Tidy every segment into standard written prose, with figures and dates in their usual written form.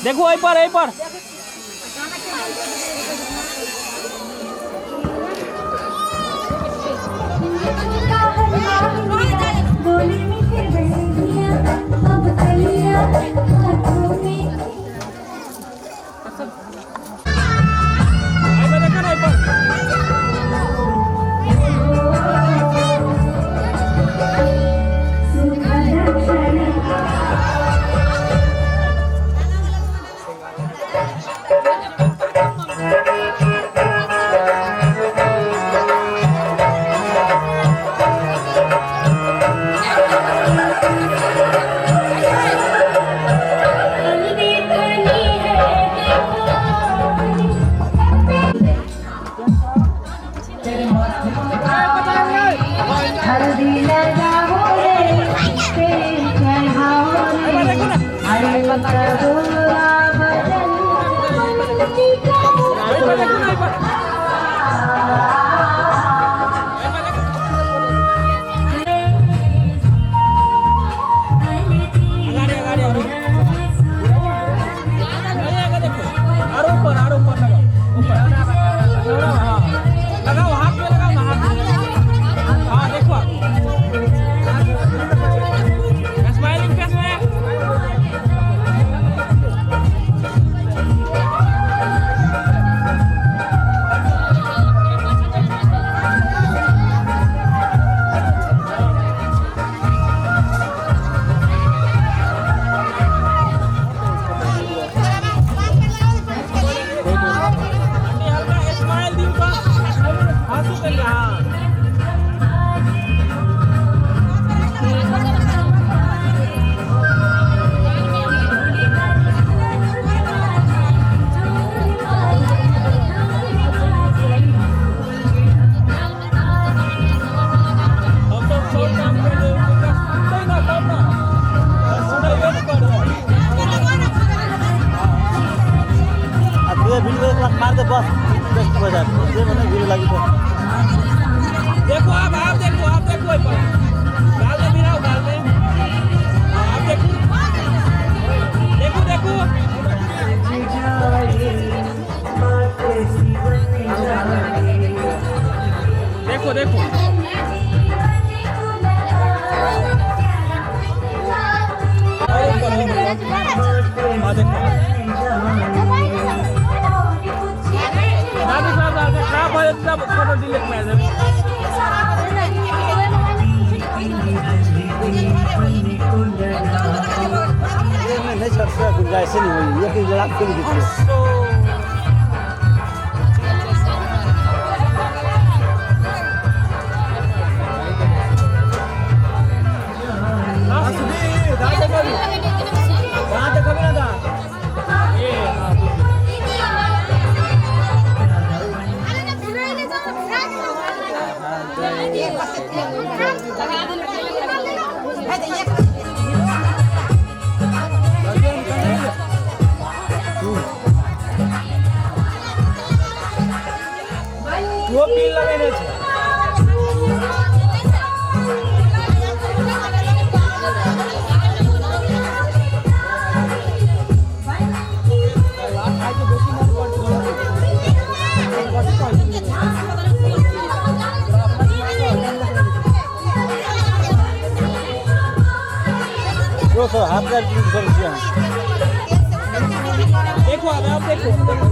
देखो এই पर मार दे बस वीडियो लगी तो देखो आप देखो गाल में मिलाओ गाल में आप देखो देखो फोटो डिलीट में नहीं छड़ से गुंजाइश नहीं हुई ये कि लड़ाक के लिए वो पील लगाने छे जो सर हाथ का देखो आप देखो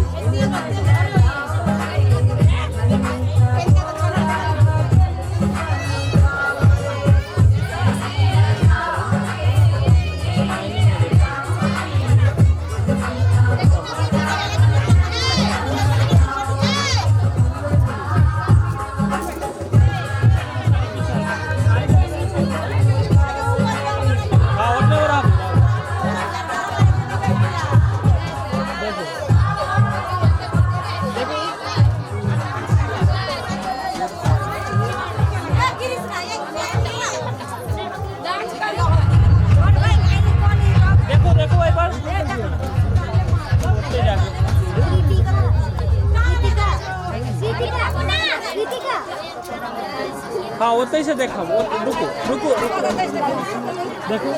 हाँ उतने से देखा रुको रुको देखो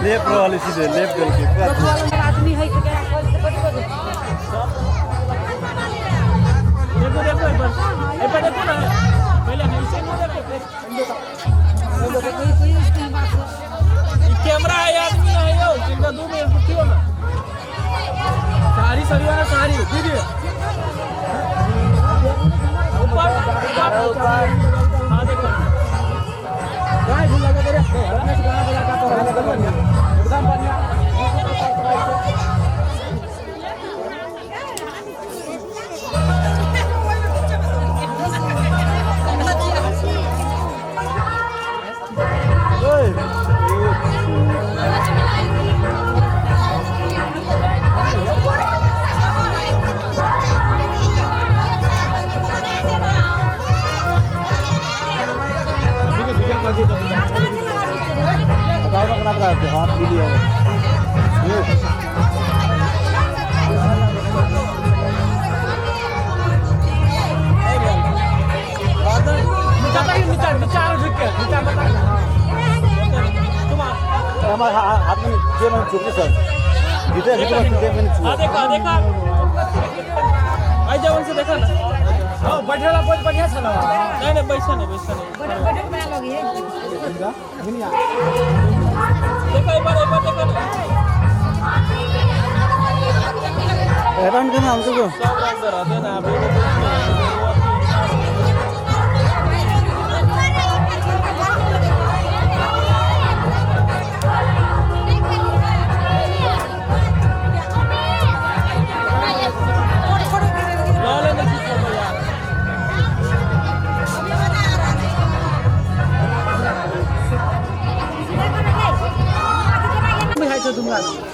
लेफ्ट वाले सीधे लेफ्ट करके आदमी है कि क्या देखो देखो एक बार देखो ना पहले ऐसे नहीं देखो कैमरा है आदमी ना है यो चिंता दो में क्यों ना सारी सरिया सारी दीदी ऊपर हां देखो काय भूल लगा तेरे अपने से गाना बजा का तो एकदम बढ़िया हाथ भी लिया हमारे हाथ में ये मैंने चुकी सर जितने मैंने देखा देखा आई जवन से देखा ना हां बैठेला बहुत बढ़िया चला नहीं नहीं पैसा नहीं बड़े बना लोगे दुनिया देखो एक बार देखो हैरान करना हमको क्यों सब रंग करा देना अभी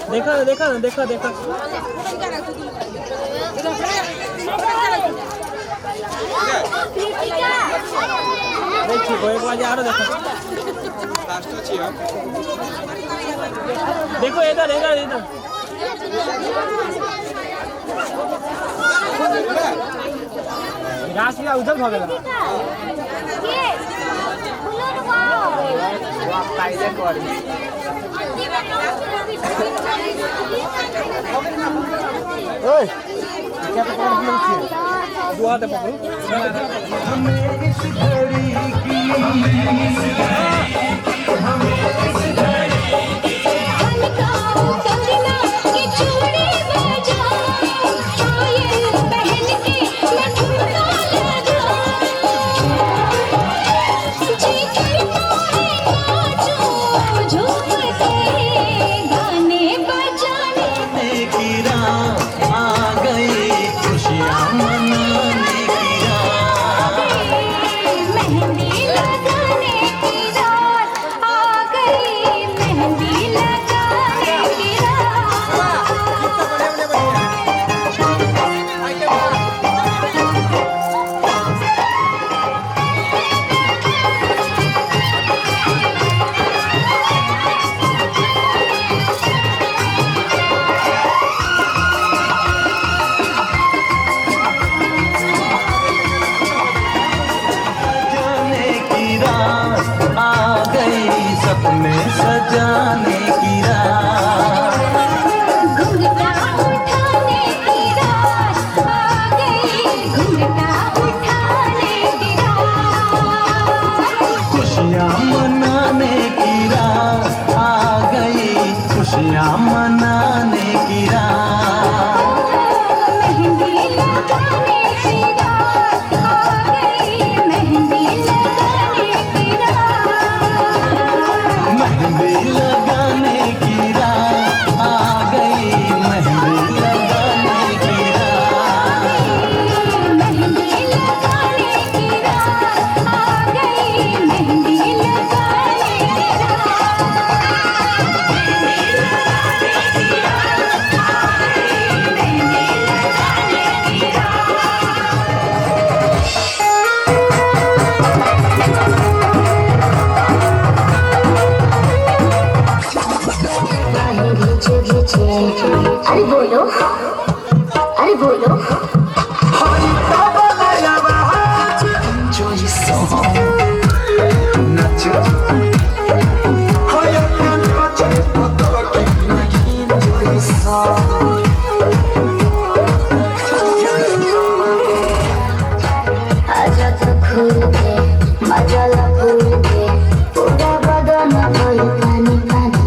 देखा देखा ना देखा देखा देखिए एक बार आ रहा देखो इधर इधर इधर घास भी उधर भाग गया ओए क्या पकड़ लिया दुआ दे पकड़ो हमें इस घड़ी की हमें इस घड़ी की हलकाओ कंगना की चूड़ी बजाओ पायल पहन के मैं ठुमका लगाऊं जी करता है नाचो झूम के गाने बजाने की रात आ गई खुशियां मनाने की रात मेहंदी लगाने की रात आ सपने सजाने की रात, घुंघटा उठाने की रात आ गई, घुंघटा उठाने की रात। खुशियाँ मनाने की रात आ गई, खुशियाँ मनाने की रात, मेहंदी लगाने की रात आ गई, मेहंदी लगाने की रात। मेहंदी लगाने की रात आ गई, मेहंदी लगाने की रात, मेहंदी लगाने की रात आ गई, मेहंदी लगाने की रात। अरे बोलो, अरे बोलो। आजा तो खुल के मजा ला भूल के, पूरा बदन भइल पानी पानी।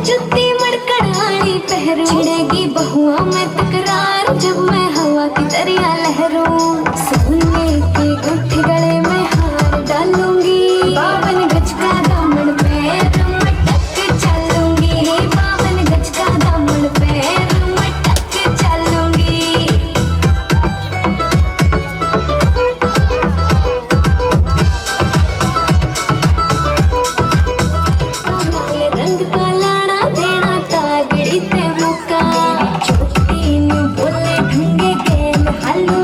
जुत्ती मड़कड़ानी पहरो, छिड़ेगी बहुआ में तकरार जब मैं हवा की दरिया लहरूं। सोने के गुठ गले में हार डालूंगी, 52 गज का दामन पैर मटक चलूंगी, 52 गज का दामन पैर मटक चलूंगी। रंग का लाना देना तागड़ी ते मुका, छोटी नु बोले ढूंगे गेल हालू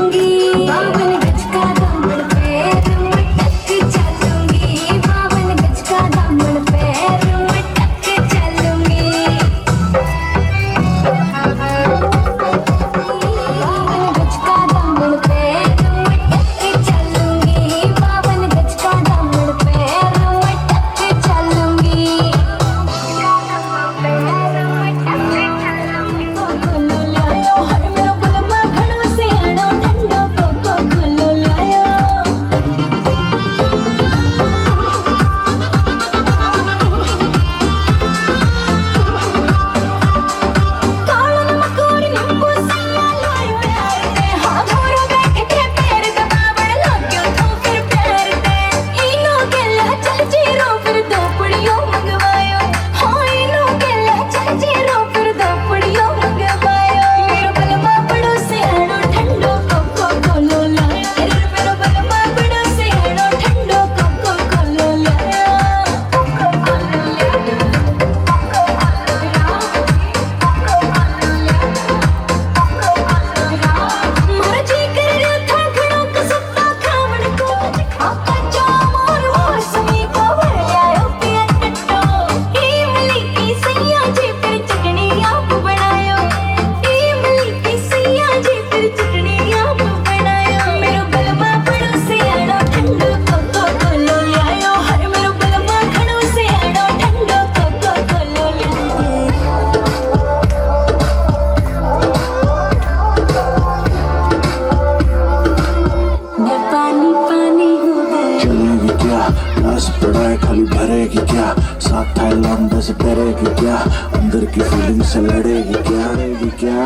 थाईलैंड से डरेगी क्या, अंदर की फीलिंग से लड़ेगी क्या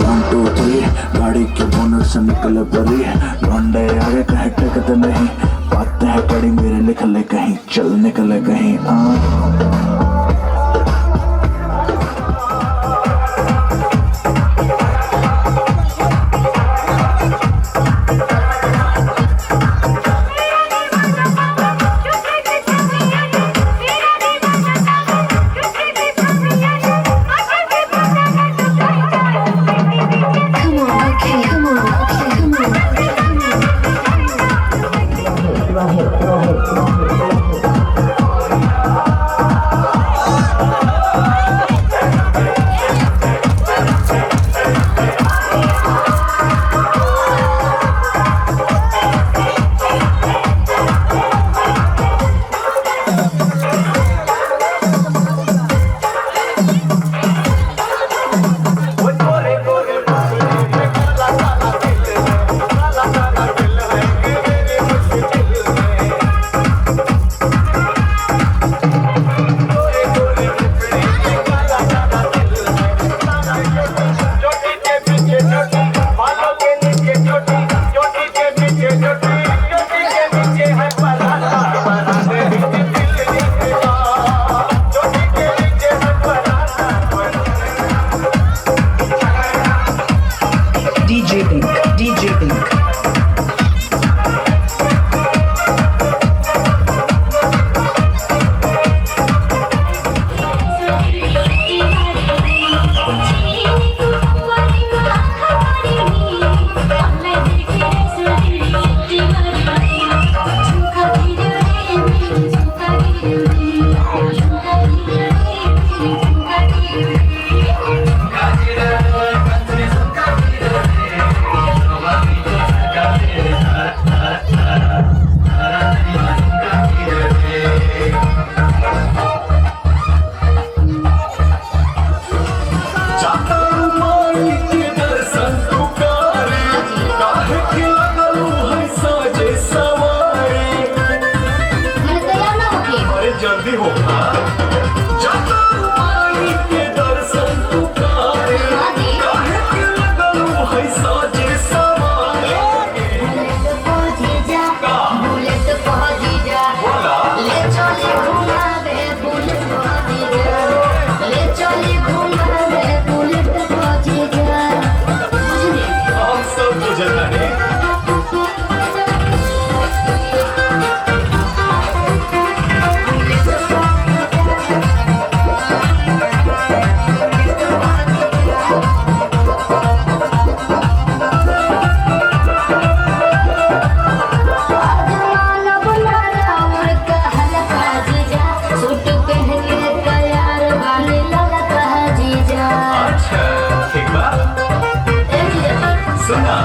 1 2 3 गाड़ी के बोनट से निकले परी, लौंडे आगे कहे टेकते नहीं, बातें है कड़ी मेरे निकले कहीं, चल निकले कहीं DJ Pink जल्दी हो जाता माई के दर्शन तू करे, काहे के लगलू है साजे सवारे। बुलेट पहुंची जा, बुलेट पहुंची जा, ले चले घुमावे बुलेट पहुंची जा, ले चले घुमावे बुलेट पहुंची जा। हम सब बुझता रे सुना